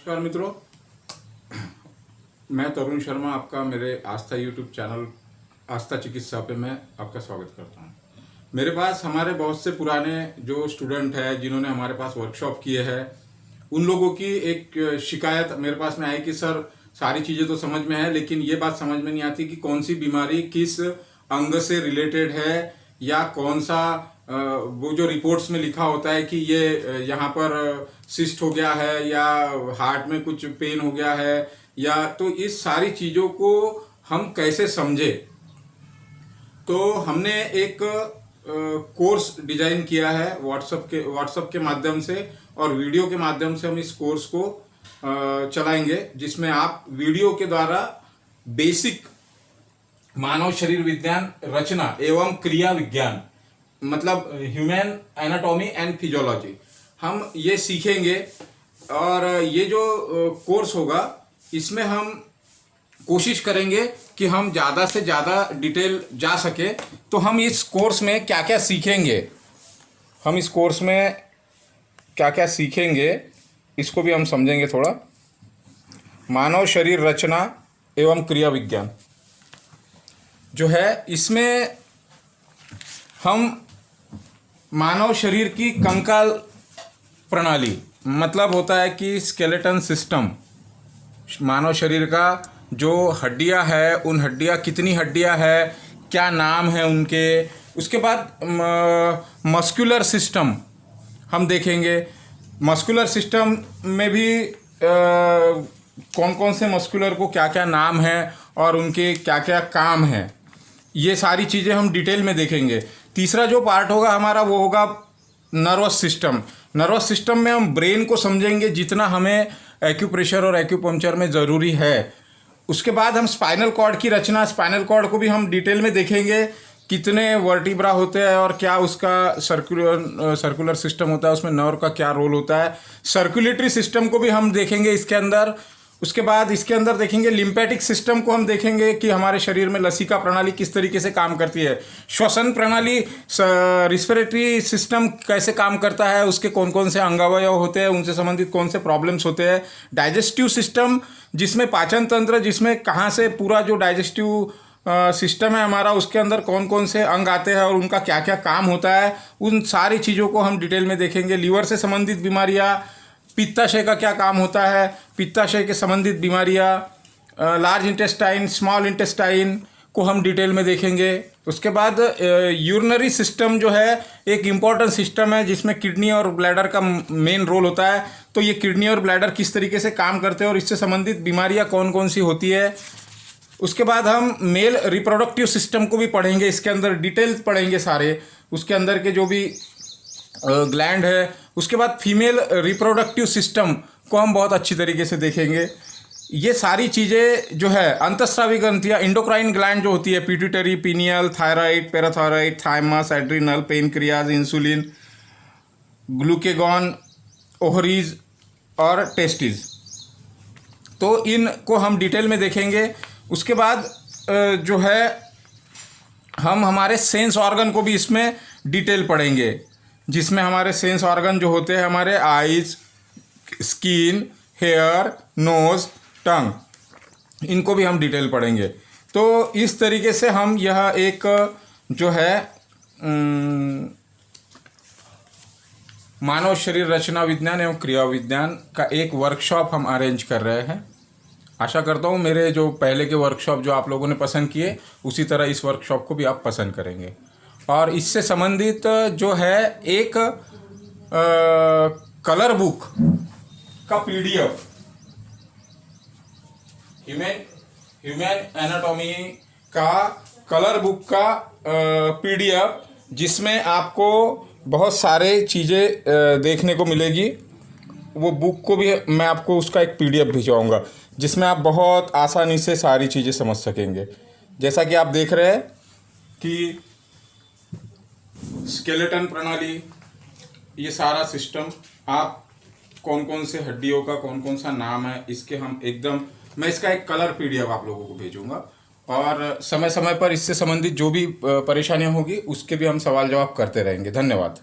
नमस्कार मित्रों, मैं तरुण शर्मा आपका मेरे आस्था यूट्यूब चैनल आस्था चिकित्सा पे मैं आपका स्वागत करता हूँ। मेरे पास हमारे बहुत से पुराने जो स्टूडेंट हैं जिन्होंने हमारे पास वर्कशॉप किए हैं, उन लोगों की एक शिकायत मेरे पास में आई कि सर सारी चीज़ें तो समझ में है लेकिन ये बात समझ में नहीं आती कि कौन सी बीमारी किस अंग से रिलेटेड है या कौन सा वो जो रिपोर्ट्स में लिखा होता है कि ये यहाँ पर सिस्ट हो गया है या हार्ट में कुछ पेन हो गया है या तो इस सारी चीज़ों को हम कैसे समझे। तो हमने एक कोर्स डिजाइन किया है व्हाट्सएप के माध्यम से और वीडियो के माध्यम से हम इस कोर्स को चलाएंगे, जिसमें आप वीडियो के द्वारा बेसिक मानव शरीर विज्ञान रचना एवं क्रिया विज्ञान मतलब ह्यूमन एनाटॉमी एंड फिजियोलॉजी हम ये सीखेंगे। और ये जो कोर्स होगा इसमें हम कोशिश करेंगे कि हम ज़्यादा से ज़्यादा डिटेल जा सके। तो हम इस कोर्स में क्या क्या सीखेंगे, हम इस कोर्स में क्या क्या सीखेंगे इसको भी हम समझेंगे थोड़ा। मानव शरीर रचना एवं क्रिया विज्ञान जो है, इसमें हम मानव शरीर की कंकाल प्रणाली मतलब होता है कि स्केलेटन सिस्टम, मानव शरीर का जो हड्डियां है उन हड्डियां कितनी हड्डियां है, क्या नाम है उनके। उसके बाद मस्कुलर सिस्टम हम देखेंगे। मस्कुलर सिस्टम में भी कौन कौन से मस्कुलर को क्या क्या नाम है और उनके क्या क्या काम है, ये सारी चीज़ें हम डिटेल में देखेंगे। तीसरा जो पार्ट होगा हमारा वो होगा नर्वस सिस्टम। नर्वस सिस्टम में हम ब्रेन को समझेंगे जितना हमें एक्यूप्रेशर और एक्यूपंक्चर में ज़रूरी है। उसके बाद हम स्पाइनल कॉर्ड की रचना, स्पाइनल कॉर्ड को भी हम डिटेल में देखेंगे, कितने वर्टिब्रा होते हैं और क्या उसका सर्कुलर सिस्टम होता है, उसमें नर्व का क्या रोल होता है। सर्कुलेटरी सिस्टम को भी हम देखेंगे इसके अंदर। उसके बाद इसके अंदर देखेंगे लिम्फेटिक सिस्टम को हम देखेंगे कि हमारे शरीर में लसिका प्रणाली किस तरीके से काम करती है, श्वसन प्रणाली रिस्पिरेटरी सिस्टम कैसे काम करता है, उसके कौन कौन से अंगावयव होते हैं, उनसे संबंधित कौन से प्रॉब्लम्स होते हैं। डाइजेस्टिव सिस्टम जिसमें पाचन तंत्र, जिसमें कहाँ से पूरा जो डाइजेस्टिव सिस्टम है हमारा उसके अंदर कौन कौन से अंग आते हैं और उनका क्या क्या काम होता है, उन सारी चीज़ों को हम डिटेल में देखेंगे। लीवर से संबंधित बीमारियाँ, पित्ताशय का क्या काम होता है, पित्ताशय के संबंधित बीमारियाँ, लार्ज इंटेस्टाइन, स्मॉल इंटेस्टाइन को हम डिटेल में देखेंगे। उसके बाद यूरिनरी सिस्टम जो है एक इम्पॉर्टेंट सिस्टम है जिसमें किडनी और ब्लैडर का मेन रोल होता है। तो ये किडनी और ब्लैडर किस तरीके से काम करते हैं और इससे संबंधित बीमारियाँ कौन कौन सी होती है। उसके बाद हम मेल रिप्रोडक्टिव सिस्टम को भी पढ़ेंगे, इसके अंदर डिटेल्स पढ़ेंगे सारे, उसके अंदर के जो भी ग्लैंड है। उसके बाद फीमेल रिप्रोडक्टिव सिस्टम को हम बहुत अच्छी तरीके से देखेंगे। ये सारी चीज़ें जो है अंतःस्रावी ग्रंथियाँ, इंडोक्राइन ग्लैंड जो होती है, pituitary, pineal, thyroid, parathyroid, thymus, adrenal, pancreas, insulin, glucagon, ovaries और टेस्टिस, तो इनको हम डिटेल में देखेंगे। उसके बाद जो है हम हमारे सेंस ऑर्गन को भी इसमें डिटेल पढ़ेंगे, जिसमें हमारे सेंस ऑर्गन जो होते हैं हमारे आइज, स्किन, हेयर, नोज़, टंग, इनको भी हम डिटेल पढ़ेंगे। तो इस तरीके से हम यह एक जो है मानव शरीर रचना विज्ञान एवं क्रिया विज्ञान का एक वर्कशॉप हम अरेंज कर रहे हैं। आशा करता हूँ मेरे जो पहले के वर्कशॉप जो आप लोगों ने पसंद किए उसी तरह इस वर्कशॉप को भी आप पसंद करेंगे। और इससे संबंधित जो है एक कलर बुक का पीडीएफ, ह्यूमन एनाटॉमी का कलर बुक का पीडीएफ, जिसमें आपको बहुत सारे चीज़ें देखने को मिलेगी। वो बुक को भी मैं आपको उसका एक पीडीएफ भिजवाऊंगा जिसमें आप बहुत आसानी से सारी चीज़ें समझ सकेंगे। जैसा कि आप देख रहे हैं कि स्केलेटन प्रणाली, ये सारा सिस्टम, आप कौन कौन से हड्डियों का कौन कौन सा नाम है इसके हम एकदम, मैं इसका एक कलर पीडीएफ आप लोगों को भेजूंगा। और समय समय पर इससे संबंधित जो भी परेशानियां होगी उसके भी हम सवाल जवाब करते रहेंगे। धन्यवाद।